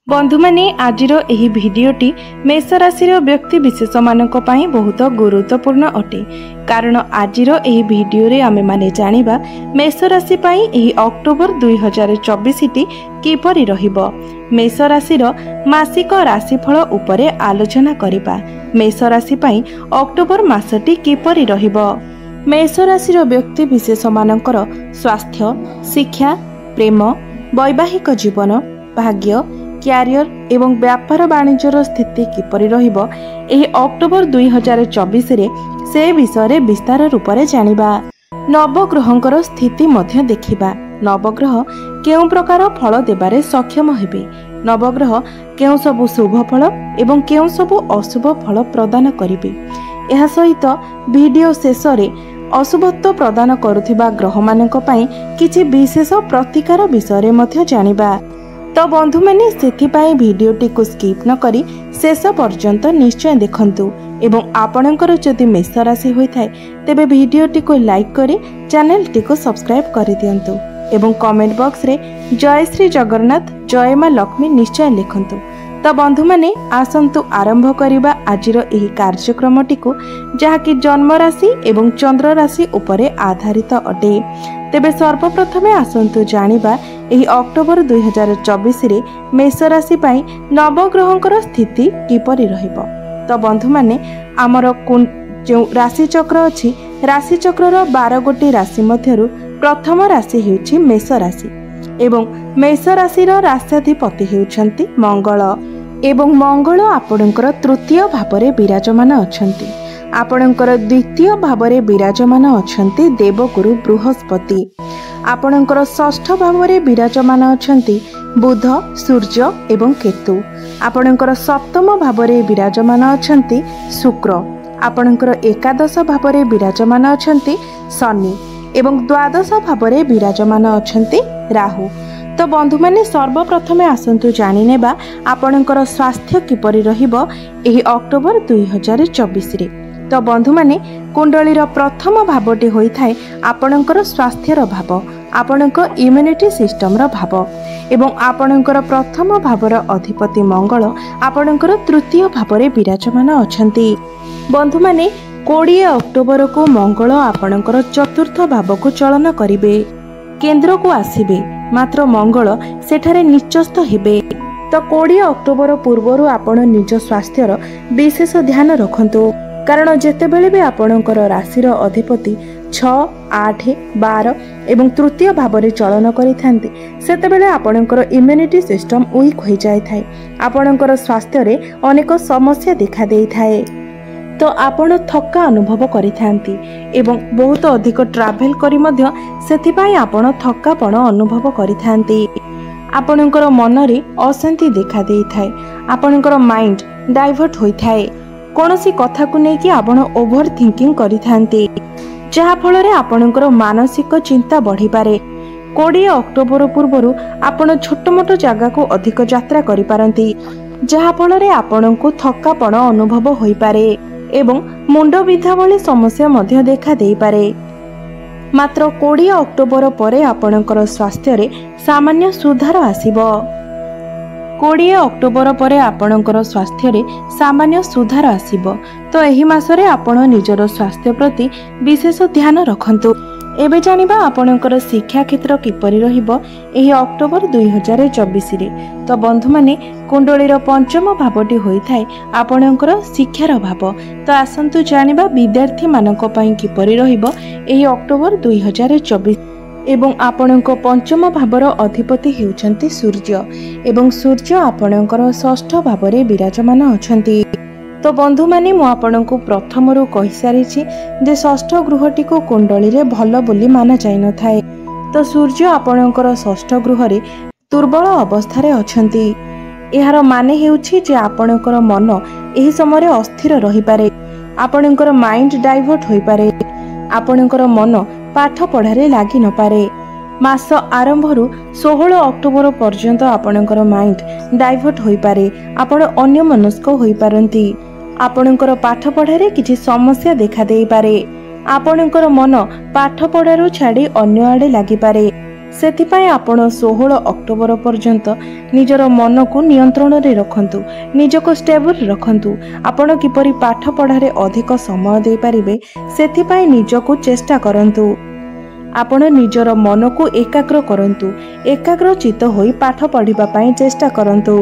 बंधु माने आजिर एही भिडियोटी मेष राशि व्यक्ति विशेष मानक पई बहुत गुरुत्वपूर्ण अटे। कारण आजिर एही भिडियो रे आमे माने जानिबा मेष राशि पई एही अक्टोबर 2024 टी किपरि रहिबो। मेष राशिर मासिक राशिफल उपरे आलोचना करिबा। मेष राशि पई अक्टोबर मासटी किपरि रहिबो। मेष राशिर व्यक्ति विशेष मानकर स्वास्थ्य, शिक्षा, प्रेम, वैवाहिक जीवन, भाग्य, क्यारियर एवं व्यापार वाणिज्यर स्थिति किपरि रहिबो एही अक्टोबर 2024 रे से विषय विस्तार रूप से जानिबा। नवग्रहंकर स्थिति मध्य देखिबा। नवग्रह केउं प्रकार फल देबारे सक्षम हेबे, नवग्रह केउं सबु शुभ फल एवं केउं सबु अशुभ फल प्रदान करिबे। एहा सहित वीडियो शेष रे अशुभत्व प्रदान करुथिबा ग्रह मानक पई किछि विशेष प्रतिकार विषय मध्य जानिबा। तो बंधु मैंने से भिडियोटी को स्किप न करी शेष पर्यंत निश्चय देखंतु एवं आपणकर जदि मेष राशि होइथाय तेबे भिडियोटी को लाइक करी चैनल टी को सब्सक्राइब कर दियंतु एवं कमेंट बॉक्स रे जय श्री जगन्नाथ जय मां लक्ष्मी निश्चय लिखंतु। तो बंधु मैंने आसंतु आरंभ करिबा आजिर एही कार्यक्रमटी को जहाँकि जन्म राशि एवं चंद्र राशि उपरे आधारित अटे। तेबे सर्वप्रथमे आसंतु जानिबा एही अक्टोबर 2024 रे मेष राशि पई नवग्रहंकर स्थिति किपरि रहिबो। तो बंधु माने आमर जो राशि चक्र अछि राशि चक्रर 12 गोटी राशि मध्यरु प्रथम राशि हेउछि मेष राशि एवं मेष राशि राष्ट्राधिपति हेउछंती मंगल एवं मंगल आपणकर तृतीय भावरे विराजमान अछंती। आपणकर द्वितीय भावरे विराजमान अछंती देवगुरु बृहस्पति। आपणकर षष्ठ भावरे विराजमान अछंती बुध, सूर्य एवं केतु। आपणकर सप्तम भावरे विराजमान अछंती शुक्र। आपणकर एकादश भावरे विराजमान अछंती शनि एवं द्वादश भावरे विराजमान अछंती राहु। तो बंधु माने सर्वप्रथमे आसंतु जानि नेबा आपणकर स्वास्थ्य किपरि रहिबो एही अक्टोबर 2024 रे। तो बंधु माने कुंडलीर प्रथम भावटी होइथाय आपणकर स्वास्थ्यर भाव, आपणकर इम्यूनिटी सिस्टमर भाव एवं आपणकर प्रथम भावर अधिपति मंगल आपणकर तृतीय भावरे विराजमान अछंती। बंधु माने 20 अक्टोबर को मंगल आपणकर चतुर्थ भाव को चलन करिवे, केंद्र को आसिबे, मात्र मंगल सेठारे निचस्थ हेबे। तो 20 अक्टोबर पूर्वरु आपण निज स्वास्थ्यर विशेष ध्यान रखंतु। कारण जेतेबेले भी आपणकर राशिर अधिपति 6, 8, 12 एवं तृतीय भावरे चलन करिथांती सेतेबेले आपणकर इम्यूनिटी सिस्टम वीक हो जाय थाए। आपणकर स्वास्थ्य रे अनेक समस्या देखा देई थाए। तो आपण थक्का अनुभव करिथांती एवं बहुत अधिक ट्रावेल करी मध्य सेथिपाई आपण थक्कापण अनुभव करिथांती। आपणकर मन रे अशांति देखा देई थाए। आपणकर माइंड डाइवर्ट होई थाए। कोनोसी कथा को नै कि आपण ओभर थिंकिंग करिथांती जहा फल रे आपणकर मानसिक चिंता बढ़ी पारे। 20 अक्टोबर पूर्वरु आपण छोट मोट जगह को अधिक यात्रा करि पारंती जहा फल रे आपणको थक्कापण अनुभव होई पारे एवं मुंड विधा भली समस्या मध्य देखा देई पारे। मात्र 20 अक्टोबर परे आपणकर स्वास्थ्य रे सामान्य सुधार आसीबो। 20 अक्टोबर परे आपणकर स्वास्थ्य रे सामान्य सुधार आसीबो। तो एही मासरे आपण निजर स्वास्थ्य प्रति विशेष ध्यान रखंतु। एबे जानिबा आपणकर शिक्षा क्षेत्र किपरि रहिबो एही अक्टोबर 2024 रे। तो बंधु माने कुंडलीर पंचम भावटी होइथाय आपणकर शिक्षार भाव। तो आसंतु जानिबा विद्यार्थी मानक पई किपरि रहिबो एही अक्टोबर 2024 एवं आपणको पंचम भावर अधिपति हेउछंती सूर्य एवं सूर्य आपणकर षष्ठ भावरे विराजमान अछंती। तो बंधु माने मु आपणको प्रथमरु कहि सारिछि जे षष्ठ गृहटी को कुंडली रे भलो बोली माना जाय न थाए। तो सूर्य आपणकर षष्ठ गृह रे दुर्बल अवस्था रे अछंती। एहार माने हेउछि जे आपणकर मन एही समय अस्थिर रहि पारे। आपणकर माइंड डाइवर्ट होई पारे। आपणकर मन पाठ पढ़ारे लागि न पारे। मास आरंभरु 16 अक्टोबर पर्यंत आपणकर माइंड डाइवर्ट होई पारे। आपण अन्य मनस्क होई पारंती। आपणकर पाठ पढ़ारे किछि समस्या देखा देई पारे। आपणकर मन पाठ पढ़ारु छाड़ी अन्य आड़े लागि पारे। सेथिपाई आपण 16 अक्टोबर पर्यंत निजर मन को नियंत्रण रे रखंतु, निजको स्टेबल रखंतु। आपण किपरि पाठ पढ़ारे अधिक समय दे पारिबे सेथिपाई निजको चेष्टा करंतु। आपण निजर मन को एकाग्र करंतु, एकाग्र चित्त होई पाठ पढ़िबा पई चेष्टा करंतु।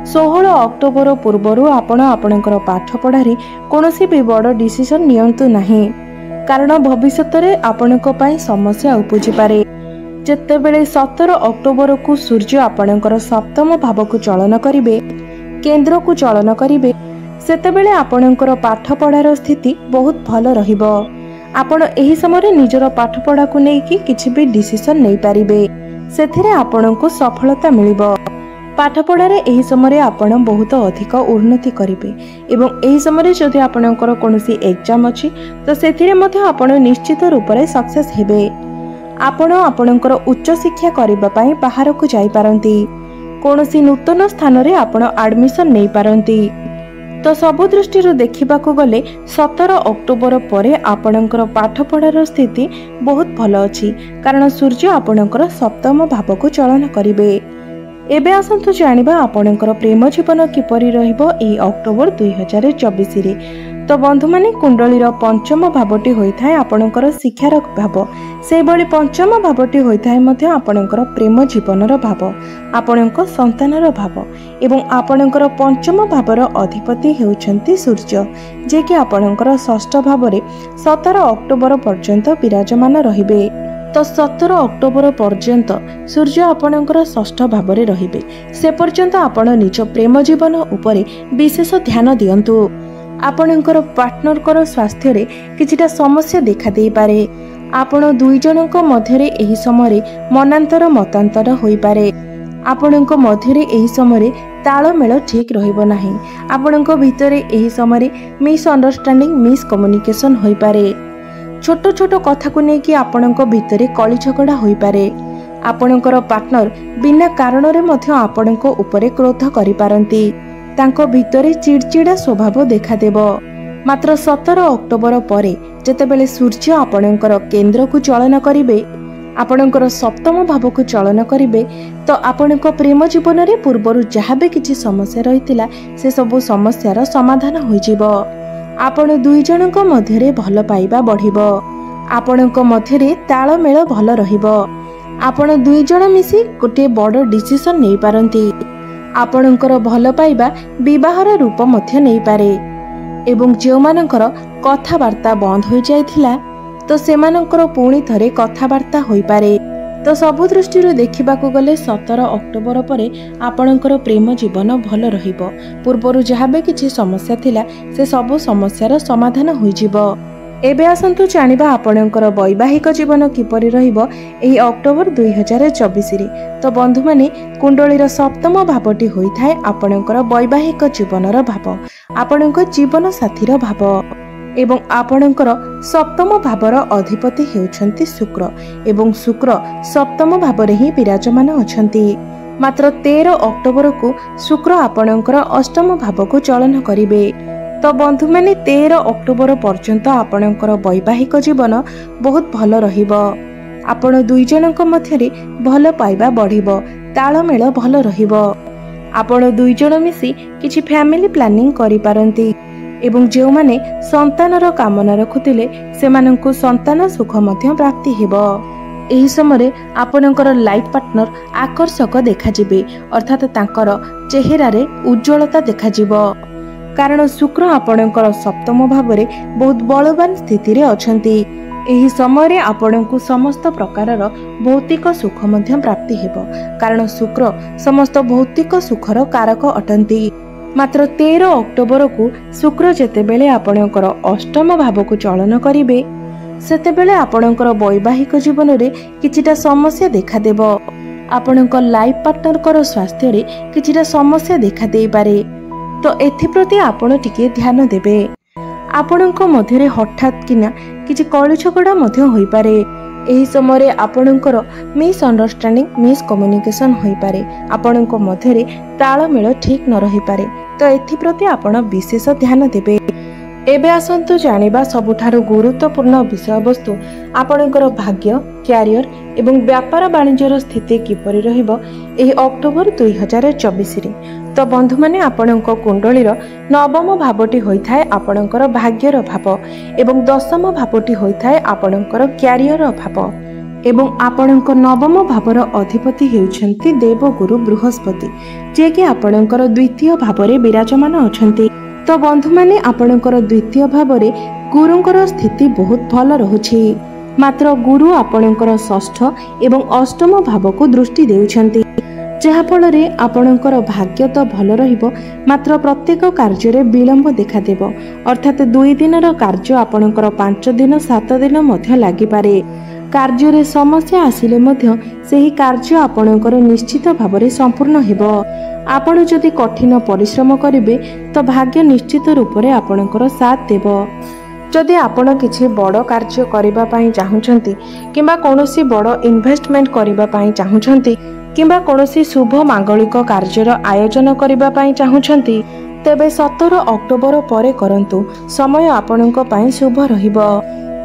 16 अक्टोबर पूर्वरु आपण आपणकर पाठ पढ़ारे कोनोसी भी बड़ डिसीजन नियंतु नाही, कारण भविष्यत रे आपणक पई समस्या उपजि पारे। जेतेबेले 17 अक्टोबर को सूर्य आपणकर सप्तम भाव को चलन करिवे, केंद्र को चलन करिवे, सेतेबेले आपणकर पाठ पढ़ार स्थिति बहुत भल रहिबो। आपण एही समय निजर पाठ पढ़ा को नेकी किछि भी डिसीजन नै पारिबे, सेथिरे आपणको सफलता मिलिबो। पाठ पढ़ारे एही समय आपण बहुत अधिक उन्नति करिवे एवं एही समय जदि आपणकर कोनोसी एग्जाम अछि तो सेथिरे मध्ये आपण निश्चित रूप रे सक्सेस हेबे। आपण आपणकर उच्च शिक्षा करिबा पई बाहर को जाई पारंती, कोनोसी नूतन स्थान रे आपण एडमिशन नै पारंती। तो सबु दृष्टि देखा गले 17 अक्टोबर परे आपणकर पाठ पढ़ार स्थिति बहुत भल अछि, कारण सूर्य आपणकर सप्तम भाव को चलन करिवे। एबे आसंतु जानिबा आपणकर प्रेम जीवन किपरि रहिबो एई अक्टोबर 2024 रे। तो बंधु माने कुंडलीर पंचम भावटी होइथाय आपणकर शिक्षार भाव, से बळी पंचम भावटी होइथाय मध्ये आपणकर प्रेम जीवनर भाव, आपणक संतानर भाव एवं आपणकर पंचम भावर अधिपति हेउछंती सूर्य, जे कि आपणकर षष्ठ भाव रे 17 अक्टोबर पर्यंत विराजमान रहिबे। तो 17 अक्टोबर पर्यंत सूर्य आपणकर षष्ठ भाव रे रहिबे, से पर्यंत आपण निज प्रेम जीवन उपरे विशेष ध्यान दियंतु। आपणकर पार्टनर स्वास्थ्य रे किछिटा समस्या देखा दे पारे। आपण दुई जनक मध्यरे एही समय मनांतर मतांतर होई पारे। आपणक मध्यरे एही समय तालमेल ठीक रहिबो नाही। आपणक भितरे एही समय मिसअंडरस्टैंडिंग मिसकम्युनिकेशन होई पारे। छोट छोट कथा को नेकी आपणक भितरे कली झगड़ा होई पारे। आपणकर पार्टनर बिना कारण रे मध्य आपणक उपरे क्रोध करि पारंती, तांको भितरे चिड़चिड़ा स्वभाव देखा देबो। मात्र 17 अक्टोबर परे जेतेबेले सूर्य आपणकर केंद्र को चलन करिवे, आपणकर सप्तम भाव को चलन करिवे, तो आपणक प्रेम जीवन रे पूर्वरु जहाँ भी किछि समस्या रहितिला से सबु समस्यार समाधान होई जिवो। आपण दुई जनक मध्यरे भल पाइबा बढ़िबो, आपणक मध्यरे तालमेल भल रहिबो। आपण दुई जण मिसी गोटे बड़ डिसीजन नै पारंती। आपणकर भल पाइबा विवाहर रूप मध्य नै पारे एवं जो मानकर कथावार्ता बंद हो जाइथिला तो सेमानकर पुणी थरे कथावार्ता होई पारे। तो सबु दृष्टि देखा गले 17 अक्टोबर परे आपणकर प्रेम जीवन भल रहिबो। पूर्वरु जहाँ भी किछि समस्या थिला से सबु समस्यार समाधान होई जिवो। एबे आसंतु जानिबा आपणकर वैवाहिक जीवन किपरि रहिबो एही अक्टोबर 2024 रे। तो बंधु माने कुंडलीर सप्तम भावटी होइथाय आपणकर वैवाहिक जीवनर भाव, आपणक जीवन साथीर भाव एवं आपणकर सप्तम भावर अधिपति हेउछंती शुक्र एवं शुक्र सप्तम भावरे ही विराजमान अछंती। मात्र 13 अक्टोबर को शुक्र आपणकर अष्टम भाव को चलन करिवे। तो बंधु माने 13 अक्टोबर पर्यंत आपणकर वैवाहिक जीवन बहुत भल रहिबो। आपण दुई जनक मध्यरे भल पाइबा बढ़िबो, तालमेल भल रहिबो। आपण दुई जण मिसी किछि फैमिली प्लानिंग करि पारंती एवं जो माने संतानर कामना रखुतिले सेमानंकु संतान सुख मध्य प्राप्ति हेबो। एही समय आपणकर लाइफ पार्टनर आकर्षक देखा जिवे, अर्थात तांकर चेहरा रे उज्जवलता देखा जिवो, कारण शुक्र आपणकर सप्तम भाव रे बहुत बलवान स्थिति रे अछंती। एही समय रे आपणकु समस्त प्रकारर भौतिक सुख मध्य प्राप्ति हेबो, कारण शुक्र समस्त भौतिक सुखर कारक अटंती। मात्र 13 अक्टोबर को शुक्र जेतेबेले आपणकर अष्टम भाव को चलन करिवे सेतेबेले आपणकर वैवाहिक जीवन रे किछिटा समस्या देखा देबो। आपणकर लाइफ पार्टनर स्वास्थ्य रे किछिटा समस्या देखा देई पारे। तो एथिप्रति आपण टिके ध्यान देबे। आपणक मध्यरे हठात किना किछि कଳି झगड़ा मध्य होई पारे। एही समय रे आपणकर मिसअंडरस्टैंडिंग मिसकम्युनिकेशन होई पारे, आपणक मध्यरे तालमेल ठीक न रही पारे। तो एथिप्रति आपण विशेष ध्यान देबे। एबे आसंतु जानिबा सबुठारु गुरुत्वपूर्ण विषयवस्तु आपणकर भाग्य क्यारियर एवं व्यापार वाणिज्यर स्थिति किपरि रहिबो एही अक्टोबर 2024 रे। तो बंधु माने आपणक कुंडलीर नवम भावटी होइथाय आपणकर भाग्यर भाव एवं दशम भावटी होइथाय आपणकर क्यारियर भाव एवं आपणक नवम भावर अधिपति हेउछन्ति देवगुरु बृहस्पति जे कि आपणकर द्वितीय भावरे विराजमान अछन्ति। तो बंधु माने आपणकर द्वितीय भावरे गुरुंकर स्थिति बहुत भल रहुछि। मात्र गुरु आपणकर षष्ठ एवं अष्टम भाव को दृष्टि देउछन्ति जहा फलरे आपणकर भाग्य तो भल रहिबो मात्र प्रत्येक कार्य विलंब देखा देबो अर्थात 2 दिनर कार्य आपणकर 5 दिन 7 दिन मध्य लागि पारे। कार्य समस्या आसिले मध्य सेही कार्य आपणकर निश्चित भावरे संपूर्ण हेबो। आपण जदि कठिन परिश्रम करिवे तो भाग्य निश्चित रूप से आपणकर साथ देबो। जदि आपण किछि बड़ कार्य करिबा पई चाहुचंती किंबा कोनोसी बड़ इन्वेस्टमेंट करिबा पई चाहुचंती किंबा कोनोसी शुभ मांगलिक कार्यर आयोजन करिबा पई चाहुचंती तेबे 17 अक्टोबर परे करंतु समय आपणक पई शुभ रहिबो।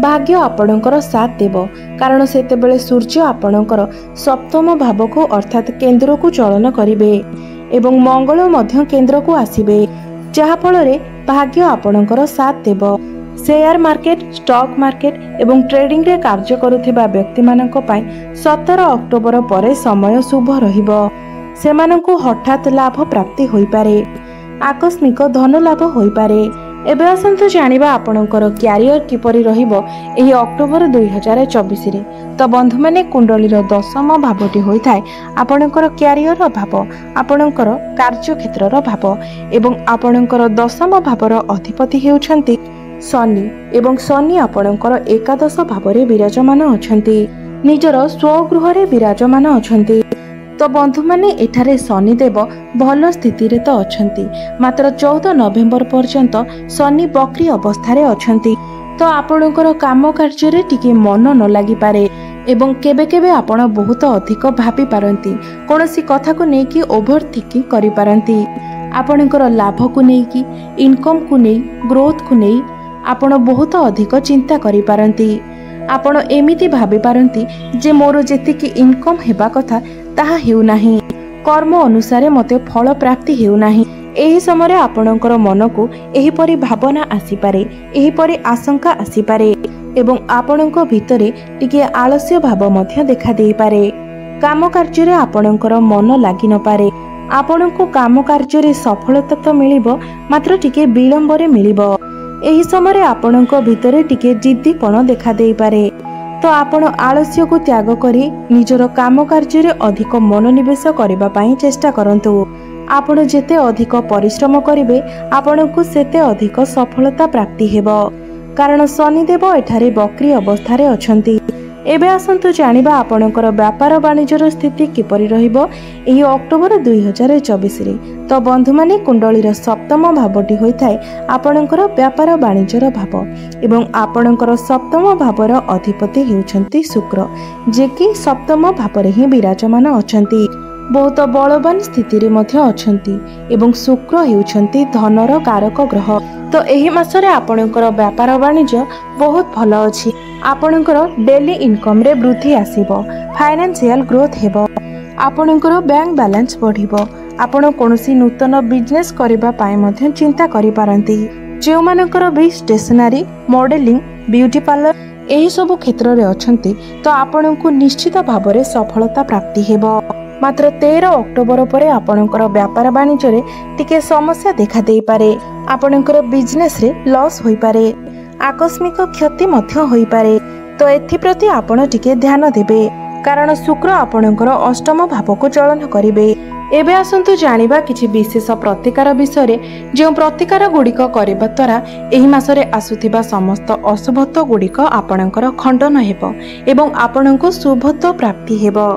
भाग्य आपणकर साथ देबो कारण सेतेबेले सूर्य आपणकर सप्तम भाव को अर्थात केंद्र को चलन करिवे एवं मंगल मध्य केंद्र को आसीबे जहा फलरे भाग्य आपणकर साथ देबो। शेयर मार्केट स्टॉक मार्केट एवं ट्रेडिंग रे कार्य करुथिबा व्यक्ति मानक पई 17 अक्टोबर परे समय शुभ रहिबो। सेमानंकु हठात लाभ प्राप्ति होई पारे आकस्मिक धन लाभ होई पारे। एबे आसंतु जानिबा आपणकर क्यारियर किपरि रहिबो एही अक्टोबर 2024 रे। तो बंधु माने कुंडलीर दशम भावटी होइथाय आपणकर क्यारियर भाव आपणकर कार्य क्षेत्रर भाव एवं आपणकर दशम भावर अधिपति हेउछन्ति शनि एवं शनि आपणकर एकादश भावरे विराजमान अछन्ति निजर स्वगृह रे विराजमान अछन्ति। तो बंधु माने एठारे शनिदेव भल स्थिति रे तो अछन्ति मात्र 14 नवेम्बर पर्यंत शनि बक्री अवस्था रे अछन्ति। तो आपणकर काम कार्य रे टिके मन न लागि पारे एवं केबे केबे आपण बहुत अधिक भाबी पारंती कोनोसी कथा को नै कि ओभर थिंकिंग करि पारंती आपणकर लाभ को नै कि इनकम को नै ग्रोथ को नै आपण बहुत अधिक चिंता करि पारंती। आपण एमिति भाबी पारंती जे मोर जेतिकी इनकम हेबा कथा ताहा हेउ नाही कर्म अनुसारे मते फल प्राप्ति हेउ नाही। एही समय आपणकर मन को एही परि भावना आसी पारे एही परि आशंका आसी पारे एवं आपणक भितरे टिके आलस्य भाव मध्य देखा देई पारे। काम कार्य रे आपणकर मन लागि न पारे आपणको काम कार्य रे सफलता तो मिलिबो मात्र टिके विलंब रे मिलिबो। एही समय आपणक भितरे टिके जिद्दीपन देखा देई पारे। तो आपण आलस्य को त्याग करी निजर काम कार्य रे अधिक मनोनिवेश करबा पई चेष्टा करंतु। आपण जेते अधिक परिश्रम करिवे आपणको सेते अधिक सफलता प्राप्ति हेबो कारण शनिदेव एठारे बक्री अवस्था रे अछंती। एबे आसंतु जानिबा आपणकर व्यापार वाणिज्यर स्थिति किपरि रहिबो एही अक्टोबर 2024 रे। तो बंधु माने कुंडलीर सप्तम भावटी होइथाय आपणकर व्यापार वाणिज्यर भाव एवं आपणकर सप्तम भावर अधिपति हेउछन्ति शुक्र जे कि सप्तम भावरे ही विराजमान अछन्ति बहुत बलवान स्थिति रे मध्य अछन्ति एवं शुक्र हेउछन्ति धनर कारक ग्रह। तो एही मासरे आपणकर व्यापार वाणिज्य बहुत भल अछि आपणकर डेली इनकम रे वृद्धि आसीबो फाइनेंशियल ग्रोथ हेबो आपणकर बैंक बैलेंस बढ़िबो आपण कोनोसी नूतन बिजनेस करिबा पाए मध्य चिंता करि पारंती जे मानकर भी स्टेशनरी मॉडलिंग ब्यूटी पार्लर एही सब क्षेत्र रे अछंती तो आपणको निश्चित भाबरे सफलता प्राप्ति हेबो। मात्र 13 अक्टोबर परे आपणकर व्यापार वाणिज्य रे टिके समस्या देखा देई पारे आपणकर बिजनेस रे लॉस होई पारे आकस्मिक क्षति मध्य होई पारे। तो एथि प्रति आपण टिके ध्यान देबे कारण शुक्र आपणकर अष्टम भाव को चलन करिवे। एबे आसंतु जानिबा किछि विशेष प्रतिकार विषय रे जो प्रतिकार गुड़िक करबा द्वारा एही मासरे आसुथिबा समस्त अशुभत्व गुड़िक आपणकर खंडन हेबो एवं आपणको शुभत्व प्राप्ति हेबो।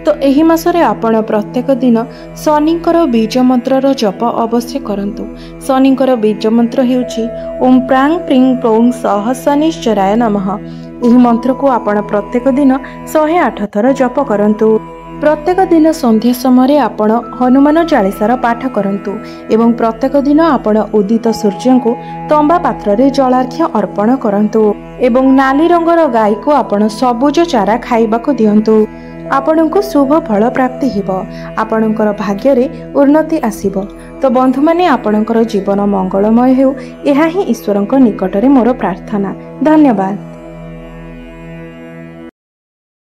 तो एही मासरे आपण प्रत्येक दिन शनिंकर बीज मंत्रर जप अवश्य करंतु। शनिंकर बीज मंत्र हेउछि ओम प्रांग प्रिंग प्रोंग सह शनिश्चराय नमः। एही मंत्र को आपण प्रत्येक दिन 108 थर जप करंतु। प्रत्येक दिन संध्या समय आपण हनुमान चालीसार पाठ करंतु एवं प्रत्येक दिन आपण उदित सूर्य को तंबा पात्र रे जलार्घ्य अर्पण करंतु एवं नाली रंगर गाय को आपण सबुज चारा खाइबाकू दियंतु। आपणको शुभ फल प्राप्ति हेबो, आपणकर भाग्य रे उन्नति आसीबो। तो बंधु माने आपणकर जीवन मंगलमय हेउ, एहा ही ईश्वरक निकट रे मोर प्रार्थना। धन्यवाद।